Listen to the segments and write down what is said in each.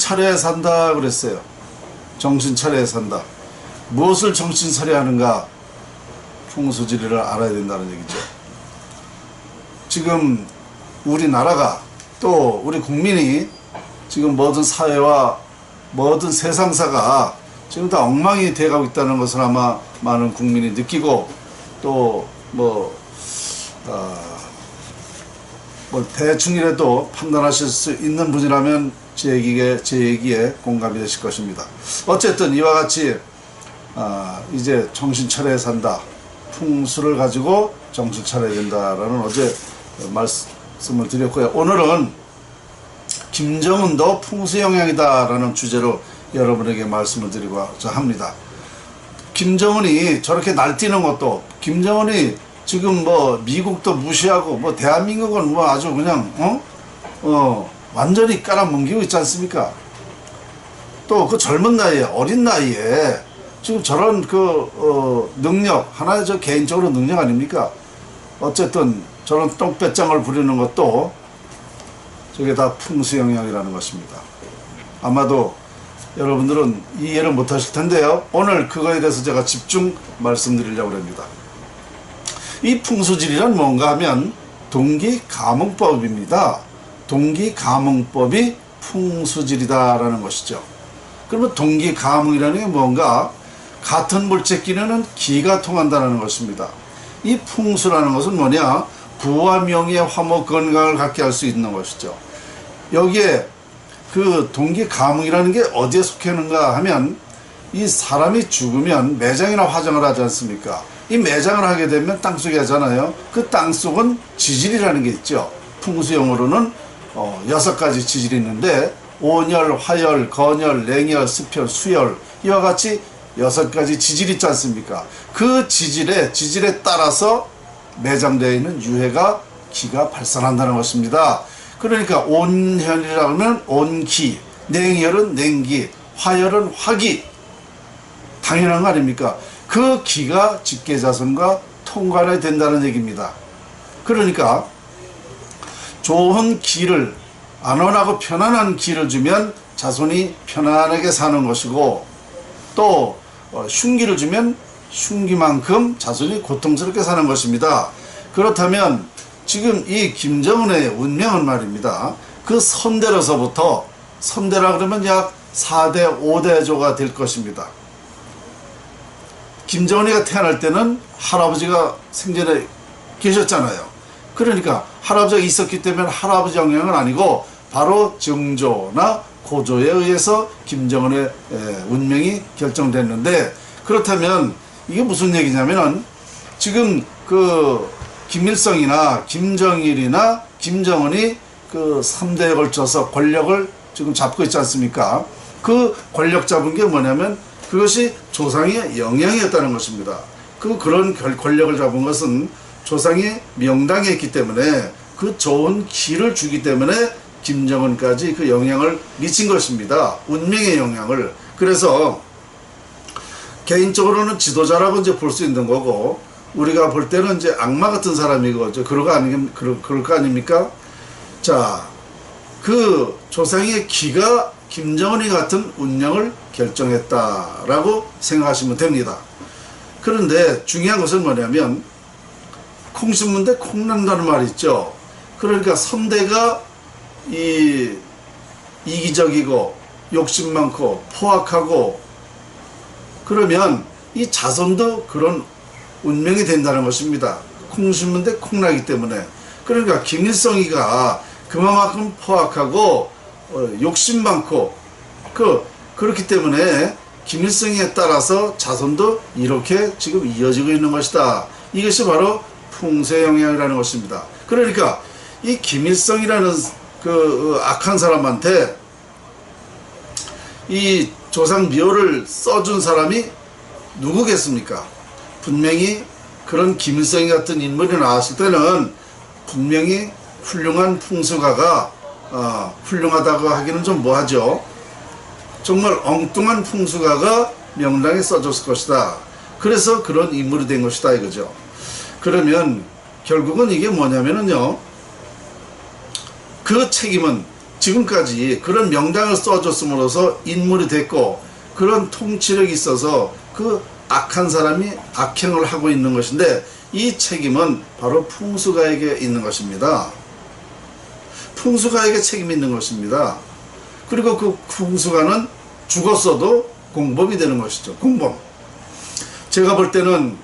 차려야 산다 그랬어요. 정신 차려야 산다. 무엇을 정신 차려야 하는가? 풍수지리를 알아야 된다는 얘기죠. 지금 우리나라가 또 우리 국민이 지금 모든 사회와 모든 세상사가 지금 다 엉망이 돼가고 있다는 것을 아마 많은 국민이 느끼고 또 대충이라도 판단하실 수 있는 분이라면 제 얘기에 공감이 되실 것입니다. 어쨌든 이와 같이 이제 정신 차려야 산다. 풍수를 가지고 정신 차려야 된다라는 어제 말씀을 드렸고요. 오늘은 김정은도 풍수 영향이다라는 주제로 여러분에게 말씀을 드리고자 합니다. 김정은이 저렇게 날뛰는 것도, 김정은이 지금 미국도 무시하고 대한민국은 아주 그냥 완전히 깔아뭉개고 있지 않습니까? 또 그 젊은 나이에, 어린 나이에 지금 저런 능력, 하나의 개인적으로 능력 아닙니까? 어쨌든 저런 똥배짱을 부리는 것도 저게 다 풍수 영향이라는 것입니다. 아마도 여러분들은 이해를 못하실 텐데요. 오늘 그거에 대해서 제가 집중 말씀드리려고 합니다. 이 풍수지리란 뭔가 하면 동기가문법입니다. 동기가문법이 풍수지리다라는 것이죠. 그러면 동기가문이라는 게 뭔가? 같은 물체끼리는 기가 통한다는 것입니다. 이 풍수라는 것은 뭐냐? 부와 명예, 화목, 건강을 갖게 할 수 있는 것이죠. 여기에 그 동기가문이라는 게 어디에 속해있는가 하면, 이 사람이 죽으면 매장이나 화장을 하지 않습니까? 이 매장을 하게 되면 땅속에 하잖아요. 그 땅속은 지질이라는 게 있죠. 풍수용어로는 6가지 지질이 있는데 온열, 화열, 건열, 냉열, 습열, 수열, 이와 같이 6가지 지질이 있지 않습니까? 그 지질에 따라서 매장되어 있는 유해가 기가 발산한다는 것입니다. 그러니까 온열이라고 하면 온기, 냉열은 냉기, 화열은 화기, 당연한 거 아닙니까? 그 기가 직계자손과 통관이 된다는 얘기입니다. 그러니까 좋은 기를, 안온하고 편안한 기를 주면 자손이 편안하게 사는 것이고, 또 흉기를 주면 흉기만큼 자손이 고통스럽게 사는 것입니다. 그렇다면 지금 이 김정은의 운명은 말입니다. 그 선대로서부터, 선대라 그러면 약 4대 5대조가 될 것입니다. 김정은이가 태어날 때는 할아버지가 생전에 계셨잖아요. 그러니까 할아버지가 있었기 때문에 할아버지 영향은 아니고 바로 정조나 고조에 의해서 김정은의 운명이 결정됐는데, 그렇다면 이게 무슨 얘기냐면은 지금 그 김일성이나 김정일이나 김정은이 그 3대에 걸쳐서 권력을 지금 잡고 있지 않습니까? 그 권력 잡은 게 뭐냐면 그것이 조상의 영향이었다는 것입니다. 그런 권력을 잡은 것은 조상의 명당에 있기 때문에 그 좋은 기를 주기 때문에 김정은까지 그 영향을 미친 것입니다. 운명의 영향을. 그래서 개인적으로는 지도자라고 이제 볼 수 있는 거고, 우리가 볼 때는 이제 악마 같은 사람이고, 그럴 거 아닙니까? 자, 그 조상의 기가 김정은이 같은 운명을 결정했다라고 생각하시면 됩니다. 그런데 중요한 것은 뭐냐면, 콩 심는데 콩 난다는 말이 있죠. 그러니까 선대가 이기적이고 욕심 많고 포악하고, 그러면 이 자손도 그런 운명이 된다는 것입니다. 콩 심는데 콩 나기 때문에. 그러니까 김일성이가 그만큼 포악하고 욕심 많고 그렇기 때문에 김일성에 따라서 자손도 이렇게 지금 이어지고 있는 것이다. 이것이 바로 풍수의 영향이라는 것입니다. 그러니까 이 김일성이라는 그 악한 사람한테 이 조상 묘를 써준 사람이 누구겠습니까? 분명히 그런 김일성 같은 인물이 나왔을 때는 분명히 훌륭한 풍수가가 훌륭하다고 하기는 좀 뭐하죠. 정말 엉뚱한 풍수가가 명당에 써줬을 것이다. 그래서 그런 인물이 된 것이다 이거죠. 그러면 결국은 이게 뭐냐면은요, 그 책임은 지금까지 그런 명당을 써줬음으로써 인물이 됐고 그런 통치력이 있어서 그 악한 사람이 악행을 하고 있는 것인데 이 책임은 바로 풍수가에게 있는 것입니다. 풍수가에게 책임이 있는 것입니다. 그리고 그 풍수가는 죽었어도 공범이 되는 것이죠. 공범. 제가 볼 때는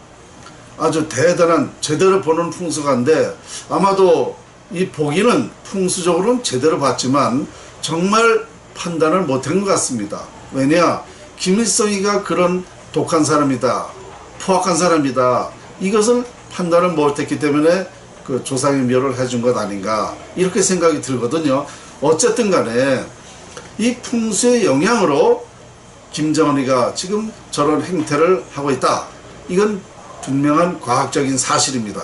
아주 대단한 제대로 보는 풍수가인데 아마도 이 보기는 풍수적으로는 제대로 봤지만 정말 판단을 못한 것 같습니다. 왜냐? 김일성이가 그런 독한 사람이다, 포악한 사람이다, 이것을 판단을 못했기 때문에 그 조상의 묘를 해준 것 아닌가 이렇게 생각이 들거든요. 어쨌든 간에 이 풍수의 영향으로 김정은이가 지금 저런 행태를 하고 있다. 이건 분명한 과학적인 사실입니다.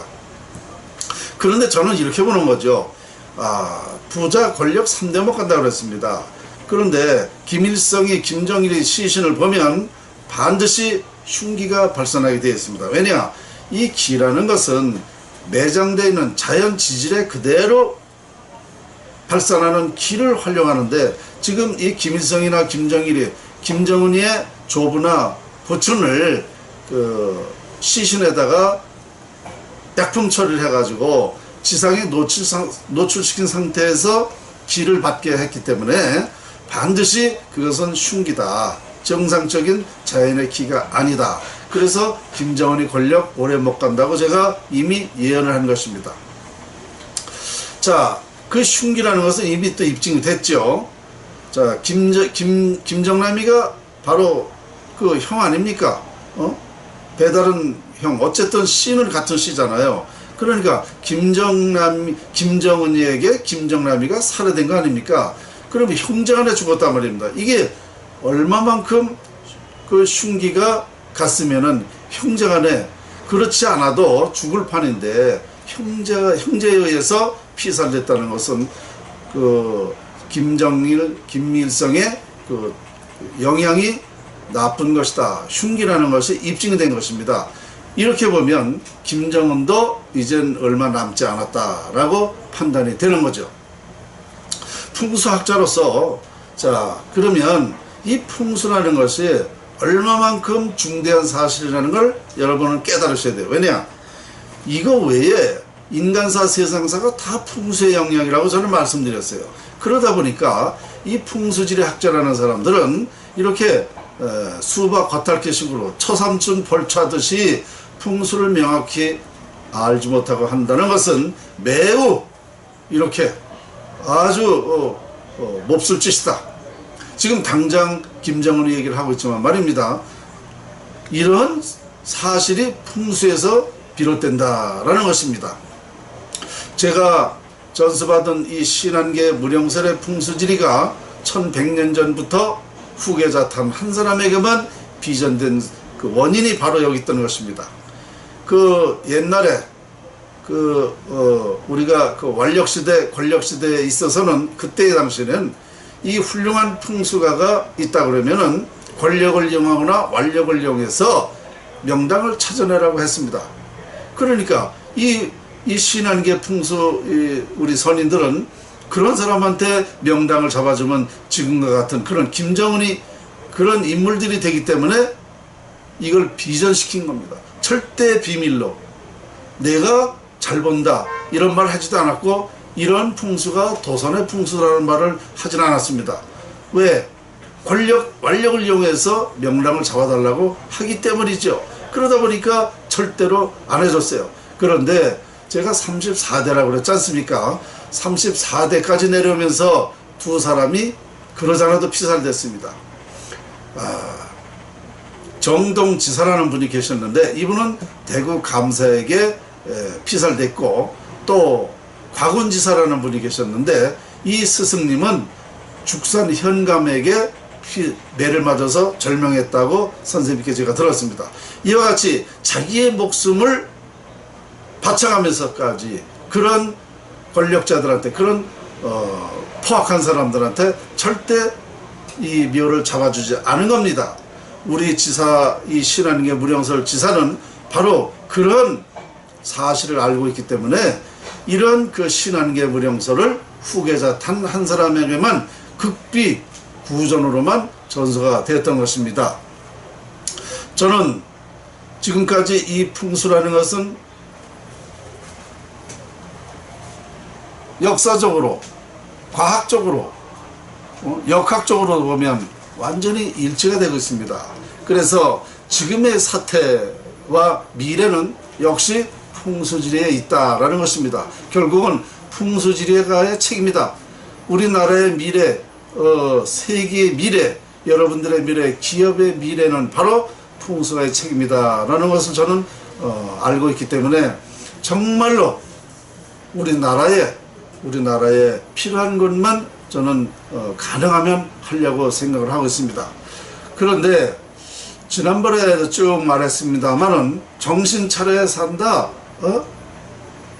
그런데 저는 이렇게 보는 거죠. 부자 권력 3대 못 간다고 그랬습니다. 그런데 김일성이 김정일의 시신을 보면 반드시 흉기가 발산하게 되어 있습니다. 왜냐? 이 기라는 것은 내장되어 있는 자연 지질에 그대로 발산하는 기를 활용하는데 지금 이 김일성이나 김정일이 김정은이의 조부나 부친을 그 시신에다가 약품 처리를 해가지고 지상에 노출시킨 상태에서 기를 받게 했기 때문에 반드시 그것은 흉기다. 정상적인 자연의 기가 아니다. 그래서 김정은이 권력 오래 못 간다고 제가 이미 예언을 한 것입니다. 자, 그 흉기라는 것은 이미 또 입증이 됐죠. 자, 김정남이가 바로 그 형 아닙니까? 배다른 형. 어쨌든 씨는 같은 씨잖아요. 그러니까 김정은이에게 김정남이가 살해된 거 아닙니까? 그러면 형제간에 죽었단 말입니다. 이게 얼마만큼 그 흉기가 갔으면은 형제간에 그렇지 않아도 죽을 판인데 형제에 의해서 피살됐다는 것은 그 김일성의 그 영향이 나쁜 것이다. 흉기라는 것이 입증이 된 것입니다. 이렇게 보면 김정은도 이젠 얼마 남지 않았다라고 판단이 되는 거죠. 풍수학자로서 자 그러면 이 풍수라는 것이 얼마만큼 중대한 사실이라는 걸 여러분은 깨달으셔야 돼요. 왜냐? 이거 외에 인간사 세상사가 다 풍수의 영역이라고 저는 말씀드렸어요. 그러다 보니까 이 풍수지리 학자라는 사람들은 이렇게 수박 겉핥기식으로 처삼춘 벌초하듯이 풍수를 명확히 알지 못하고 한다는 것은 매우 이렇게 아주 몹쓸 짓이다. 지금 당장 김정은이 얘기를 하고 있지만 말입니다. 이런 사실이 풍수에서 비롯된다라는 것입니다. 제가 전수받은 이 신한계 무령설의 풍수지리가 1100년 전부터 후계자 단 한 사람에게만 비전된 그 원인이 바로 여기 있던 것입니다. 그 옛날에 우리가 그 완력시대, 권력시대에 있어서는 그때의 당시에는 이 훌륭한 풍수가가 있다 그러면은 권력을 이용하거나 완력을 이용해서 명당을 찾아내라고 했습니다. 그러니까 이 신한계 풍수 우리 선인들은 그런 사람한테 명당을 잡아주면 지금과 같은 그런 김정은이 그런 인물들이 되기 때문에 이걸 비전시킨 겁니다. 절대 비밀로 내가 잘 본다 이런 말 하지도 않았고 이런 풍수가 도선의 풍수라는 말을 하진 않았습니다. 왜? 완력을 이용해서 명당을 잡아달라고 하기 때문이죠. 그러다 보니까 절대로 안 해줬어요. 그런데 제가 34대라고 그랬지 않습니까? 34대까지 내려오면서 두 사람이 그러지 않아도 피살됐습니다. 정동지사라는 분이 계셨는데 이분은 대구 감사에게 피살됐고 또 곽운지사라는 분이 계셨는데 이 스승님은 죽산 현감에게 매를 맞아서 절명했다고 선생님께 제가 들었습니다. 이와 같이 자기의 목숨을 바쳐가면서까지 그런 권력자들한테 그런 포악한 사람들한테 절대 이 묘를 잡아주지 않은 겁니다. 우리 지사 이 신한계 무령설 지사는 바로 그런 사실을 알고 있기 때문에 이런 그 신한계 무령설을 후계자 단 한 사람에게만 극비 구전으로만 전서가 되었던 것입니다. 저는 지금까지 이 풍수라는 것은 역사적으로, 과학적으로, 역학적으로 보면 완전히 일치가 되고 있습니다. 그래서 지금의 사태와 미래는 역시 풍수지리에 있다라는 것입니다. 결국은 풍수지리가의 책임이다. 우리나라의 미래, 세계의 미래, 여러분들의 미래, 기업의 미래는 바로 풍수가의 책임이다 라는 것을 저는 알고 있기 때문에 정말로 우리나라에 필요한 것만 저는 가능하면 하려고 생각을 하고 있습니다. 그런데 지난번에 쭉 말했습니다만은 정신 차려야 산다,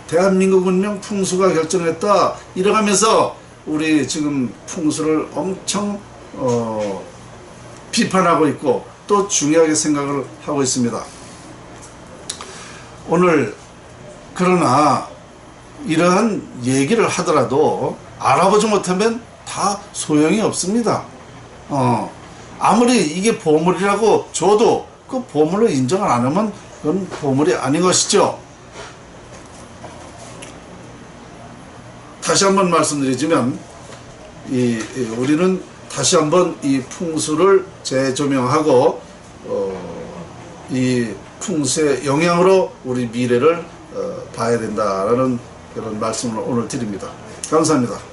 대한민국 운명 풍수가 결정했다 이러면서 우리 지금 풍수를 엄청 비판하고 있고 또 중요하게 생각을 하고 있습니다. 오늘 그러나 이러한 얘기를 하더라도 알아보지 못하면 다 소용이 없습니다. 아무리 이게 보물이라고 줘도 그 보물로 인정을 안 하면 그건 보물이 아닌 것이죠. 다시 한번 말씀드리자면 우리는 다시 한번 이 풍수를 재조명하고 이 풍수의 영향으로 우리 미래를 봐야 된다라는 그런 말씀을 오늘 드립니다. 감사합니다.